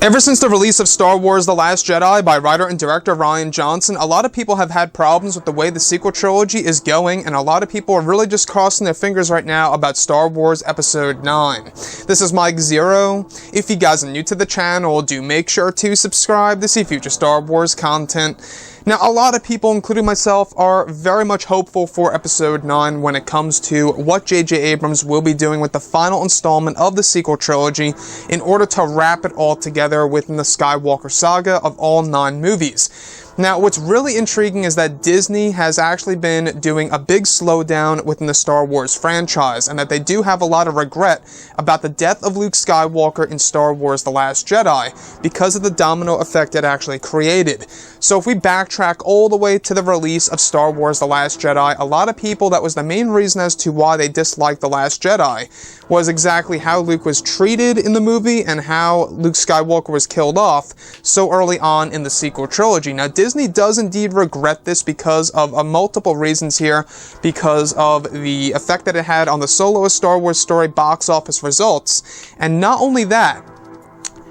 Ever since the release of Star Wars The Last Jedi by writer and director Rian Johnson, a lot of people have had problems with the way the sequel trilogy is going, and a lot of people are really just crossing their fingers right now about Star Wars Episode 9. This is Mike Zero. If you guys are new to the channel, do make sure to subscribe to see future Star Wars content. Now, a lot of people, including myself, are very much hopeful for Episode 9 when it comes to what J.J. Abrams will be doing with the final installment of the sequel trilogy in order to wrap it all together within the Skywalker saga of all 9 movies. Now, what's really intriguing is that Disney has actually been doing a big slowdown within the Star Wars franchise, and that they do have a lot of regret about the death of Luke Skywalker in Star Wars The Last Jedi because of the domino effect it actually created. So if we backtrack all the way to the release of Star Wars The Last Jedi, a lot of people, that was the main reason as to why they disliked The Last Jedi, was exactly how Luke was treated in the movie and how Luke Skywalker was killed off so early on in the sequel trilogy. Now, Disney does indeed regret this because of multiple reasons here, because of the effect that it had on the solo A Star Wars Story box office results, and not only that,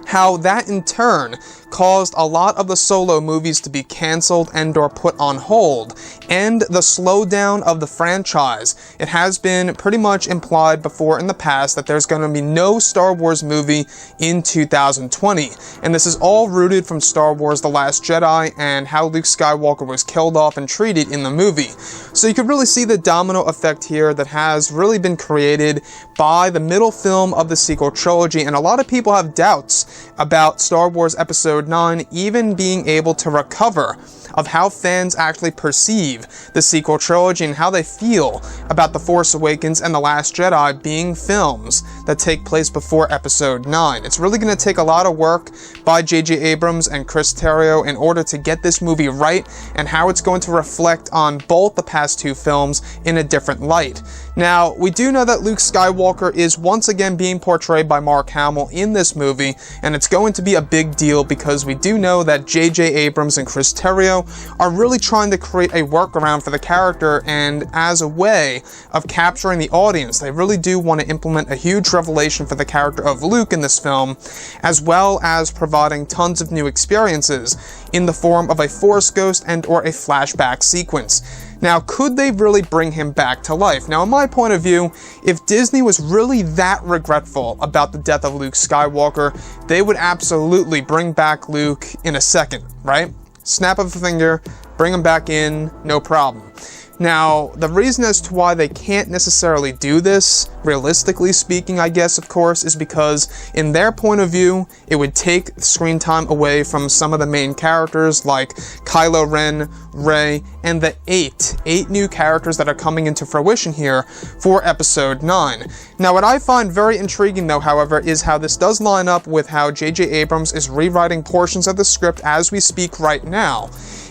how that in turn caused a lot of the solo movies to be cancelled and or put on hold, and the slowdown of the franchise. It has been pretty much implied before in the past that there's going to be no Star Wars movie in 2020, and this is all rooted from Star Wars The Last Jedi and how Luke Skywalker was killed off and treated in the movie. So you can really see the domino effect here that has really been created by the middle film of the sequel trilogy, and a lot of people have doubts about Star Wars Episode 9 even being able to recover of how fans actually perceive the sequel trilogy and how they feel about The Force Awakens and The Last Jedi being films that take place before Episode 9. It's really going to take a lot of work by J.J. Abrams and Chris Terrio in order to get this movie right, and how it's going to reflect on both the past 2 films in a different light. Now, we do know that Luke Skywalker is once again being portrayed by Mark Hamill in this movie, and it's going to be a big deal because we do know that J.J. Abrams and Chris Terrio are really trying to create a workaround for the character, and as a way of capturing the audience, they really do want to implement a huge revelation for the character of Luke in this film, as well as providing tons of new experiences in the form of a Force ghost and or a flashback sequence. Now, could they really bring him back to life? Now, in my point of view, if Disney was really that regretful about the death of Luke Skywalker, they would absolutely bring back Luke in a second, right? Snap of a finger, bring him back in, no problem. Now, the reason as to why they can't necessarily do this, realistically speaking, I guess, of course, is because in their point of view, it would take screen time away from some of the main characters like Kylo Ren, Rey, and the 8 new characters that are coming into fruition here for Episode 9. Now, what I find very intriguing, though, however, is how this does line up with how J.J. Abrams is rewriting portions of the script as we speak right now,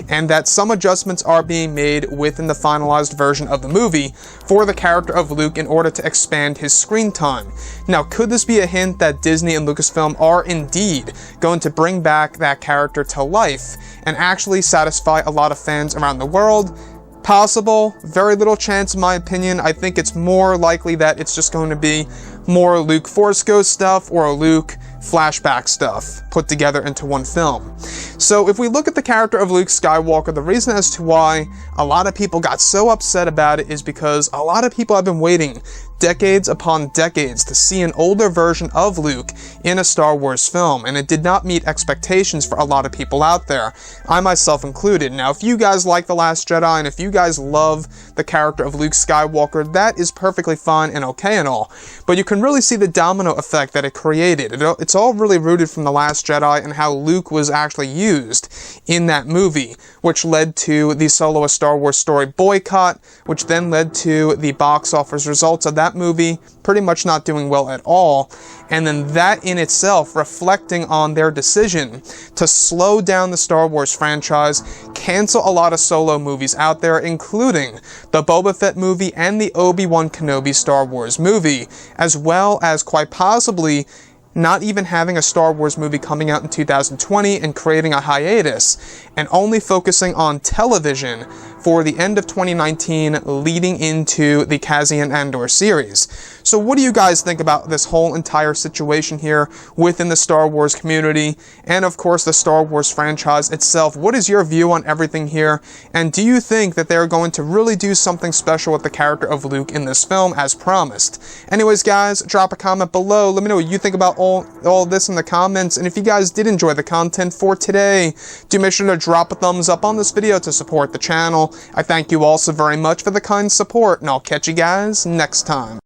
and that some adjustments are being made within the finalized version of the movie for the character of Luke in order to expand his screen time. Now, could this be a hint that Disney and Lucasfilm are indeed going to bring back that character to life and actually satisfy a lot of fans around the world? Possible, very little chance in my opinion. I think it's more likely that it's just going to be more Luke Force Ghost stuff or Luke flashback stuff put together into one film. So if we look at the character of Luke Skywalker, the reason as to why a lot of people got so upset about it is because a lot of people have been waiting decades upon decades to see an older version of Luke in a Star Wars film, and it did not meet expectations for a lot of people out there, I myself included. Now, if you guys like The Last Jedi, and if you guys love the character of Luke Skywalker, that is perfectly fine and okay and all, but you can really see the domino effect that it created. It's all really rooted from The Last Jedi and how Luke was actually used in that movie, which led to the solo A Star Wars Story boycott, which then led to the box office results of that movie pretty much not doing well at all, and then that in itself reflecting on their decision to slow down the Star Wars franchise, cancel a lot of solo movies out there, including the Boba Fett movie and the Obi-Wan Kenobi Star Wars movie, as well as quite possibly not even having a Star Wars movie coming out in 2020 and creating a hiatus, and only focusing on television for the end of 2019 leading into the Cassian Andor series. So what do you guys think about this whole entire situation here within the Star Wars community and of course the Star Wars franchise itself? What is your view on everything here, and do you think that they're going to really do something special with the character of Luke in this film as promised? Anyways guys, drop a comment below, let me know what you think about all this in the comments, and if you guys did enjoy the content for today, do make sure to drop a thumbs up on this video to support the channel. I thank you all so very much for the kind support, and I'll catch you guys next time.